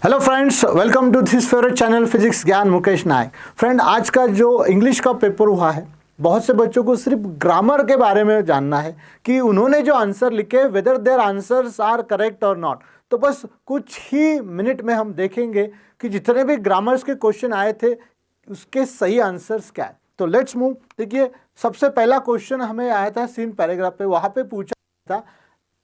Hello friends, welcome to this favourite channel physics ज्ञान मुकेश नायक। Friend, आज का जो इंग्लिश का पेपर हुआ है, बहुत से बच्चों को सिर्फ ग्रामर के बारे में जानना है कि उन्होंने जो आंसर लिखे whether their answers are correct और नॉट। तो बस कुछ ही मिनट में हम देखेंगे कि जितने भी ग्रामर्स के क्वेश्चन आए थे उसके सही आंसर्स क्या है। तो लेट्स मूव। देखिए, सबसे पहला क्वेश्चन हमें आया था सीन पैराग्राफ पे। वहाँ पे पूछा था,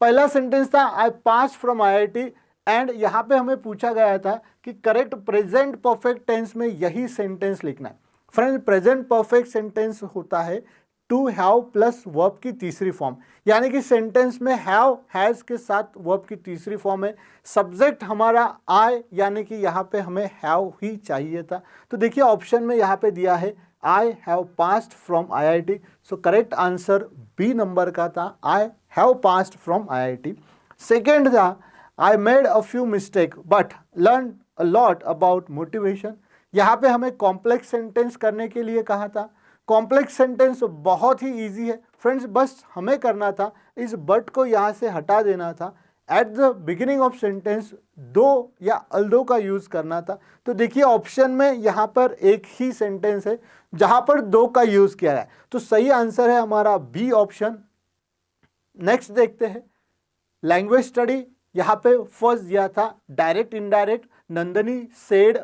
पहला सेंटेंस था आई पास फ्रॉम IIT एंड यहाँ पे हमें पूछा गया था कि करेक्ट प्रेजेंट परफेक्ट टेंस में यही सेंटेंस लिखना है। फ्रेंड, प्रेजेंट परफेक्ट सेंटेंस होता है टू हैव प्लस वर्ब की तीसरी फॉर्म, यानी कि सेंटेंस में हैव हैज के साथ वर्ब की तीसरी फॉर्म है। सब्जेक्ट हमारा आई, यानी कि यहाँ पे हमें हैव ही चाहिए था। तो देखिए ऑप्शन में यहाँ पे दिया है I have passed from IIT। So correct answer B number का था, I have passed from IIT। Second था I made a few mistake but learned a lot about motivation। यहाँ पे हमें कॉम्प्लेक्स सेंटेंस करने के लिए कहा था। कॉम्प्लेक्स सेंटेंस बहुत ही इजी है फ्रेंड्स, बस हमें करना था इस बट को यहाँ से हटा देना था। At the beginning of sentence दो या अल्दो का यूज करना था। तो देखिए ऑप्शन में यहाँ पर एक ही सेंटेंस है जहाँ पर दो का यूज किया है, तो सही आंसर है हमारा बी ऑप्शन। नेक्स्ट देखते हैं लैंग्वेज स्टडी। यहाँ पे फर्स्ट दिया था direct indirect. Nandini said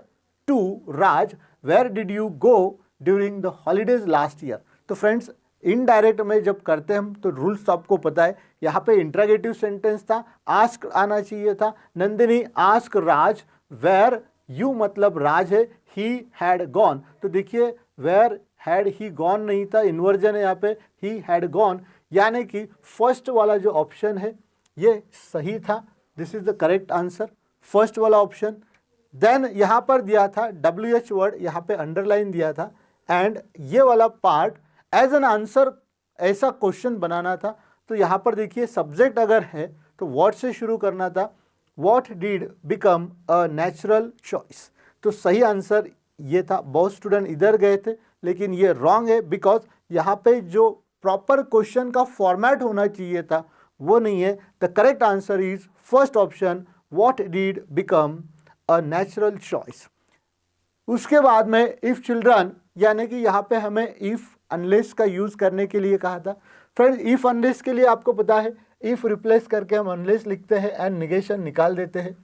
to Raj where did you go during the holidays last year. तो फ्रेंड्स, इनडायरेक्ट में जब करते हैं हम तो रूल्स तो आपको पता है। यहाँ पे इंट्रोगेटिव सेंटेंस था, आस्क आना चाहिए था। Nandini ask Raj where, you मतलब राज है, ही हैड गॉन। तो देखिए वेयर हैड ही गॉन नहीं था, इन्वर्जन है यहाँ पे, ही हैड गॉन, यानी कि फर्स्ट वाला जो ऑप्शन है ये सही था। This is the correct answer, first वाला ऑप्शन। देन यहाँ पर दिया था WH वर्ड, यहाँ पे अंडरलाइन दिया था एंड ये वाला पार्ट एज एन आंसर ऐसा क्वेश्चन बनाना था। तो यहाँ पर देखिए सब्जेक्ट अगर है तो व्हाट से शुरू करना था, what did become a natural choice. तो सही आंसर ये था। बहुत स्टूडेंट इधर गए थे लेकिन ये रॉन्ग है, बिकॉज यहाँ पे जो प्रॉपर क्वेश्चन का फॉर्मेट होना चाहिए था वो नहीं है। The correct answer is first option, what did become a natural choice. उसके बाद में इफ चिल्ड्रन, यानी कि यहाँ पे हमें इफ अनलेस का यूज करने के लिए कहा था। फ्रेंड्स, इफ अनलेस के लिए आपको पता है इफ रिप्लेस करके हम अनलेस लिखते हैं एंड निगेशन निकाल देते हैं,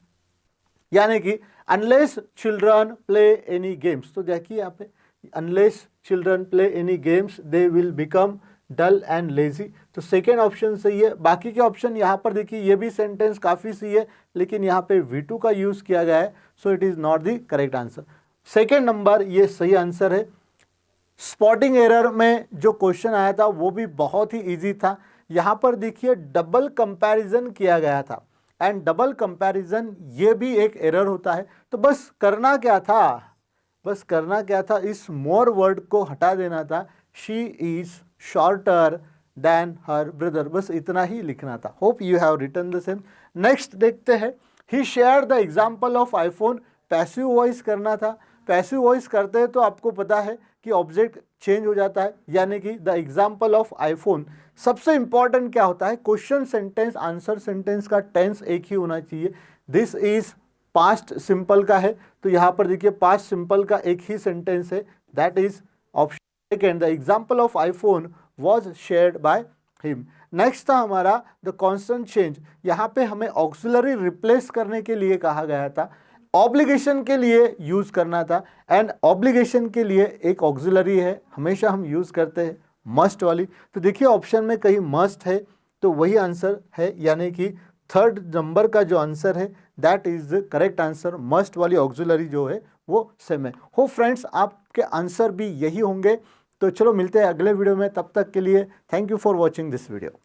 यानी कि unless children play any games. तो देखिए यहाँ पे unless children play any games they will become dull and lazy. तो सेकेंड ऑप्शन सही है। बाकी के ऑप्शन यहाँ पर देखिए ये भी सेंटेंस काफ़ी सही है लेकिन यहाँ पे V2 का यूज़ किया गया है, so it is not the correct answer. Second number ये सही आंसर है। स्पॉटिंग एरर में जो क्वेश्चन आया था वो भी बहुत ही इजी था। यहाँ पर देखिए डबल कंपैरिजन किया गया था एंड डबल कंपैरिजन ये भी एक एरर होता है। तो बस करना क्या था, इस मोर वर्ड को हटा देना था। She is shorter than her brother, बस इतना ही लिखना था। Hope you have written the same. Next देखते हैं, he share the example of iPhone. Passive voice करना था। पैसिव वॉइस करते हैं तो आपको पता है कि ऑब्जेक्ट चेंज हो जाता है, यानी कि द एग्जाम्पल ऑफ आईफोन। सबसे इंपॉर्टेंट क्या होता है, क्वेश्चन सेंटेंस आंसर सेंटेंस का टेंस एक ही होना चाहिए। दिस इज पास्ट सिंपल का है तो यहाँ पर देखिए पास्ट सिंपल का एक ही सेंटेंस है, that is option second, the example of iPhone was shared by him. Next था हमारा द कॉन्स्टेंट चेंज। यहाँ पे हमें ऑक्सिलरी रिप्लेस करने के लिए कहा गया था, ऑब्लिगेशन के लिए यूज करना था एंड ऑब्लिगेशन के लिए एक ऑक्सिलरी है, हमेशा हम यूज करते हैं मस्ट वाली। तो देखिए ऑप्शन में कहीं मस्ट है तो वही आंसर है, यानी कि थर्ड नंबर का जो आंसर है that is the correct answer. Must वाली ऑक्सिलरी जो है वो सेम है। हो फ्रेंड्स, आपके आंसर भी यही होंगे। तो चलो मिलते हैं अगले वीडियो में, तब तक के लिए thank you for watching this video.